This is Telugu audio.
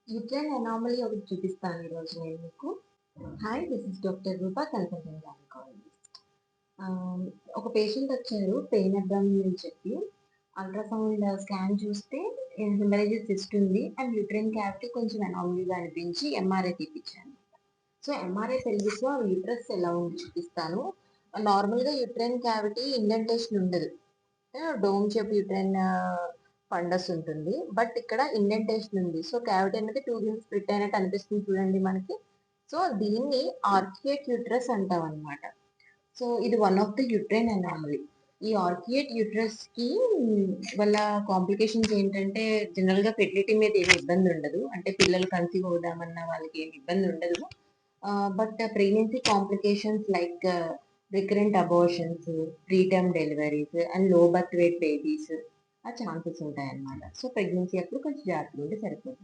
యూట్రైన్ అనామలీ ఒకటి చూపిస్తాను ఈరోజు నేను మీకు. Hi, this is doctor Rupa, consultant gynaecologist. ఒక పేషెంట్ వచ్చారు పెయిన్ అబ్డామిన్ అని చెప్పి. అల్ట్రాసౌండ్ స్కాన్ చూస్తే హెమరేజిక్ సిస్ట్ ఉంది అండ్ యూట్రైన్ క్యావిటీ కొంచెం అనామలీగా అనిపించి ఎంఆర్ఐ తీపిచ్చాను. సో ఎంఆర్ఐ పెల్విస్‌లో యూట్రస్ ఎలా ఉంది చూపిస్తాను. నార్మల్‌గా యూట్రైన్ క్యావిటీ ఇండెంటేషన్ ఉండదు. డోమ్ షేప్ యూట్రైన్ ఫండస్ ఉంటుంది. బట్ ఇక్కడ ఇండెంటేషన్ ఉంది. సో క్యావిటీ అనేది 2 కింద స్ప్లిట్ అయినట్టు అనిపిస్తుంది చూడండి మనకి. సో దీన్ని ఆర్కియేట్ యూట్రస్ అంటామనమాట. సో ఇది one of the uterine anomaly. ఈ ఆర్కియేట్ యూట్రస్ కి వల్ల కాంప్లికేషన్స్ ఏంటంటే జనరల్ గా ఫెర్టిలిటీ మీద ఏమి ఇబ్బంది ఉండదు. అంటే పిల్లలు కన్సీవ్ అవుదామన్న వాళ్ళకి ఏమి ఇబ్బంది ఉండదు. But pregnancy complications like recurrent abortions, preterm deliveries and low birth weight babies ఆ ఛాన్సెస్ ఉంటాయన్నమాట. సో ప్రెగ్నెన్సీ అప్పుడు కొంచెం జాగ్రత్తగా ఉంటే సరిపోతుంది.